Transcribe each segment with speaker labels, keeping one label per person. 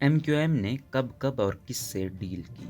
Speaker 1: MQM نے کب کب اور کس سے ڈیل کی؟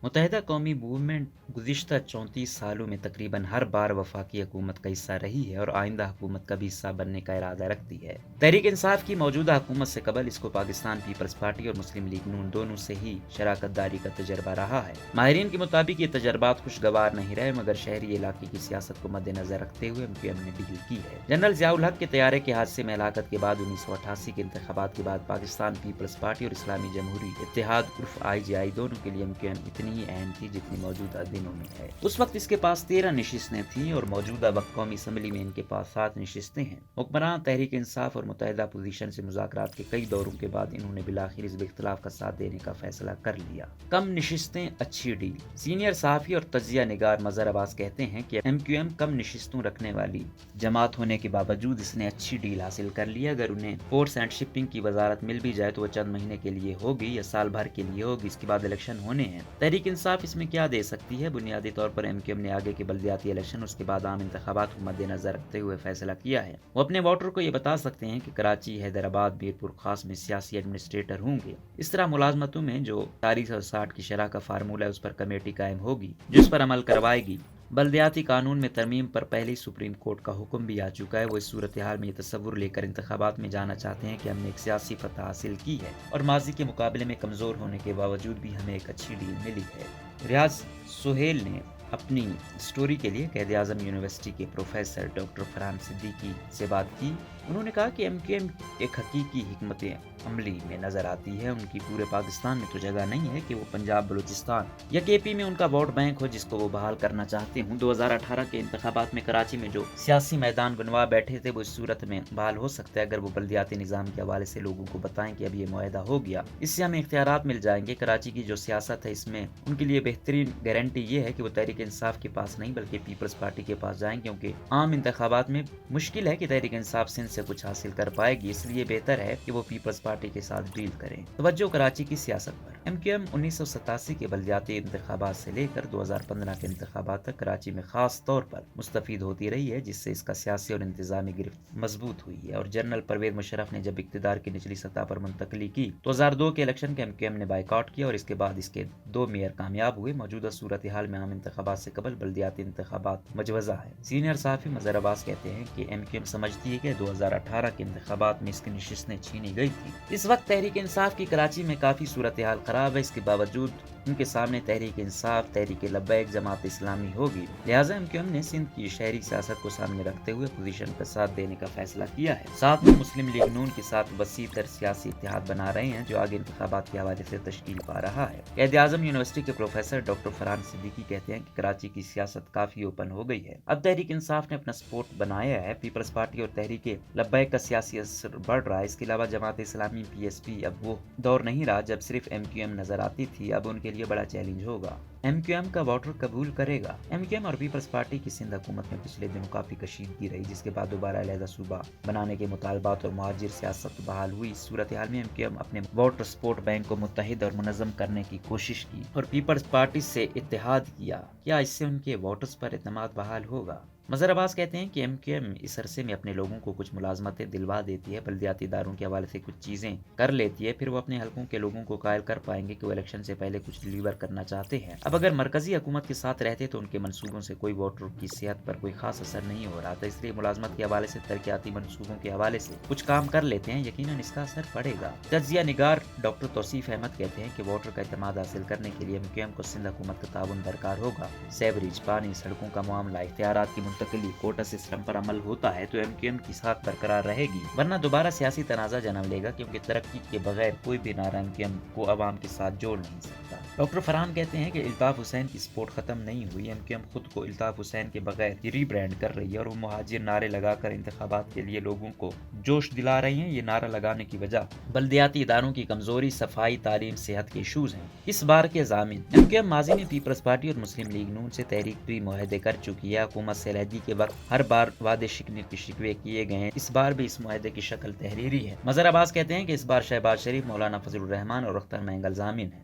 Speaker 1: متحدہ قومی موومنٹ گزشتہ 34 سالوں میں تقریباً ہر بار وفاقی حکومت کا حصہ رہی ہے اور آئندہ حکومت کا بھی حصہ بننے کا ارادہ رکھتی ہے۔ تحریک انصاف کی موجودہ حکومت سے قبل اس کو پاکستان پیپلز پارٹی اور مسلم لیگ نون دونوں سے ہی شراکت داری کا تجربہ رہا ہے۔ ماہرین کے مطابق یہ تجربات خوشگوار نہیں رہے، مگر شہری علاقے کی سیاست کو مد نظر رکھتے ہوئے MQM نے ڈیل کی ہے۔ جنرل ضیاء الحق کے طیارے کے حادثے میں ہلاکت کے بعد 1988 کے انتخابات کے بعد پاکستان پیپلز پارٹی اور اسلامی جمہوری اتحاد عرف IJI دونوں کے لیے MQM اتنی ہی اہم تھی جتنی موجودہ دنوں میں ہے۔ اس وقت اس کے پاس 13 نشستیں تھیں اور موجودہ وقت قومی اسمبلی میں ان کے پاس 7 نشستیں ہیں۔ حکمران تحریک انصاف اور متحدہ اپوزیشن سے مذاکرات کے کئی دوروں کے بعد انہوں نے بالآخر اس اختلاف کا ساتھ دینے کا فیصلہ کر لیا۔ کم نشستیں اچھی ڈیل۔ سینئر صحافی اور تجزیہ نگار مظہر عباس کہتے ہیں کہ MQM کم نشستوں رکھنے والی جماعت ہونے کے باوجود اس نے اچھی ڈیل حاصل کر لی۔ اگر انہیں پورٹس اینڈ شپنگ کی وزارت مل بھی جائے تو وہ چند مہینے کے لیے ہوگی یا سال بھر کے لیے ہوگی، اس کے بعد الیکشن ہونے ہیں۔ تحریک انصاف اس میں کیا دے سکتی ہے؟ بنیادی طور پر MQM نے آگے کے بلدیاتی الیکشن اس کے بعد عام انتخابات کو مد نظر رکھتے ہوئے فیصلہ کیا ہے۔ وہ اپنے ووٹر کو یہ بتا سکتے ہیں کہ کراچی، حیدرآباد، میرپور خاص میں سیاسی ایڈمنسٹریٹر ہوں گے۔ اس طرح ملازمتوں میں جو 460 کی شرح کا فارمولہ ہے اس پر کمیٹی قائم ہوگی جو اس پر عمل کروائے گی۔ بلدیاتی قانون میں ترمیم پر پہلے سپریم کورٹ کا حکم بھی آ چکا ہے۔ وہ اس صورتحال میں یہ تصور لے کر انتخابات میں جانا چاہتے ہیں کہ ہم نے ایک سیاسی فتح حاصل کی ہے اور ماضی کے مقابلے میں کمزور ہونے کے باوجود بھی ہمیں ایک اچھی ڈیل ملی ہے۔ ریاض سہیل نے اپنی سٹوری کے لیے قائد اعظم یونیورسٹی کے پروفیسر ڈاکٹر فرحان صدیقی سے بات کی۔ انہوں نے کہا کہ MQM ایک حقیقی حکمت عملی میں نظر آتی ہے۔ ان کی پورے پاکستان میں تو جگہ نہیں ہے کہ وہ پنجاب، بلوچستان یا KP میں ان کا ووٹ بینک ہو جس کو وہ بحال کرنا چاہتے ہوں۔ 2018 کے انتخابات میں کراچی میں جو سیاسی میدان بنوا بیٹھے تھے وہ اس صورت میں بحال ہو سکتا ہے اگر وہ بلدیاتی نظام کے حوالے سے لوگوں کو بتائیں کہ اب یہ معاہدہ ہو گیا، اس سے ہمیں اختیارات مل جائیں گے۔ کراچی کی جو سیاست ہے اس میں ان کے لیے بہترین گارنٹی یہ ہے کہ وہ تحریک انصاف کے پاس نہیں بلکہ پیپلز پارٹی کے پاس جائیں، کیونکہ عام انتخابات میں مشکل ہے کہ تحریک انصاف سندھ سے کچھ حاصل کر پائے گی، اس لیے بہتر ہے کہ وہ پیپلز پارٹی کے ساتھ ڈیل کریں۔ توجہ کراچی کی سیاست پر۔ MQM 1987 کے بلدیاتی انتخابات سے لے کر 2015 کے انتخابات تک کراچی میں خاص طور پر مستفید ہوتی رہی ہے، جس سے اس کا سیاسی اور انتظامی گرفت مضبوط ہوئی ہے۔ اور جنرل پرویز مشرف نے جب اقتدار کی نچلی سطح پر منتقلی کی تو 2002 کے الیکشن کے MQM نے بائیکاٹ کیا اور اس کے بعد اس کے 2 میئر کامیاب ہوئے۔ موجودہ صورتحال میں عام انتخابات سے قبل بلدیاتی انتخابات مجوزہ ہے۔ سینئر صحافی مظہر عباس کہتے ہیں کہ MQM سمجھتی ہے کہ 2018 کے انتخابات میں اس کی نشستیں چھینی گئی تھی۔ اس وقت تحریک انصاف کی کراچی میں کافی صورتحال خراب ہے، اس کے باوجود ان کے سامنے تحریک انصاف، تحریک لبیک، جماعت اسلامی ہوگی، لہٰذا MQM نے سندھ کی شہری سیاست کو سامنے رکھتے ہوئے اپوزیشن کا ساتھ دینے کا فیصلہ کیا ہے۔ ساتھ میں مسلم لیگ نون کے ساتھ وسیع تر سیاسی اتحاد بنا رہے ہیں جو آگے انتخابات کے حوالے سے تشکیل پا رہا ہے۔ قائد اعظم یونیورسٹی کے پروفیسر ڈاکٹر فرحان صدیقی کہتے ہیں کہ کراچی کی سیاست کافی اوپن ہو گئی ہے۔ اب تحریک انصاف نے اپنا سپورٹ بنایا ہے، پیپلز پارٹی اور تحریک لبیک کا سیاسی اثر بڑھ رہا ہے۔ اس کے علاوہ جماعت اسلامی PSP اب وہ دور نہیں رہا جب صرف MQM نظر آتی تھی، اب ان کے لیے بڑا چیلنج ہوگا۔ MQM کا ووٹر قبول کرے گا۔ MQM اور پیپلز پارٹی کی سندھ حکومت میں پچھلے دنوں کافی کشیدگی رہی، جس کے بعد دوبارہ علیحدہ صوبہ بنانے کے مطالبات اور مہاجر سیاست بحال ہوئی۔ اس صورتحال میں MQM اپنے ووٹر سپورٹ بینک کو متحد اور منظم کرنے کی کوشش کی اور پیپلز پارٹی سے اتحاد کیا۔ کیا اس سے ان کے ووٹرز پر اعتماد بحال ہوگا؟ مظہر عباس کہتے ہیں کہ MQM اس عرصے میں اپنے لوگوں کو کچھ ملازمتیں دلوا دیتی ہے، بلدیاتی اداروں کے حوالے سے کچھ چیزیں کر لیتی ہے، پھر وہ اپنے حلقوں کے لوگوں کو قائل کر پائیں گے کہ وہ الیکشن سے پہلے کچھ ڈیلیور کرنا چاہتے ہیں۔ اب اگر مرکزی حکومت کے ساتھ رہتے تو ان کے منصوبوں سے کوئی ووٹر کی صحت پر کوئی خاص اثر نہیں ہو رہا تھا، اس لیے ملازمت کے حوالے سے ترقیاتی منصوبوں کے حوالے سے کچھ کام کر لیتے ہیں، یقیناً اس کا اثر پڑے گا۔ تجزیہ نگار ڈاکٹر توصیف احمد کہتے ہیں کہ ووٹر کا اعتماد حاصل کرنے کے لیے MQM کو سندھ حکومت کا تعاون درکار ہوگا۔ سیوریج، پانی، سڑکوں کا معاملہ، اختیارات کی منتقلی، کوٹا سسٹم پر عمل ہوتا ہے تو MQM کی ساتھ برقرار رہے گی، ورنہ دوبارہ سیاسی تنازع جنم لے گا، کیونکہ ترقی کے بغیر کوئی بھی نعرہ MQM کو عوام کے ساتھ جوڑ نہیں سکتا۔ ڈاکٹر فرحان کہتے ہیں کہ الطاف حسین کی سپورٹ ختم نہیں ہوئی، MQM خود کو الطاف حسین کے بغیر ری برانڈ کر رہی ہے اور وہ مہاجر نعرے لگا کر انتخابات کے لیے لوگوں کو جوش دلا رہی ہیں۔ یہ نعرہ لگانے کی وجہ بلدیاتی اداروں کی کمزوری، صفائی، تعلیم، صحت کے ایشوز ہیں۔ اس بار کے ضامن MQM ماضی میں پیپلز پارٹی اور مسلم لیگ نون سے تحریک پری معاہدے کر چکی ہے۔ حکومت سے علیحدگی کے وقت ہر بار وعدے شکوے کیے گئے ہیں، اس بار بھی اس معاہدے کی شکل تحریری ہے۔ مظہر عباس کہتے ہیں کہ اس بار شہباز شریف، مولانا فضل الرحمان اور اختر مینگل ضامن ہیں۔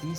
Speaker 1: 30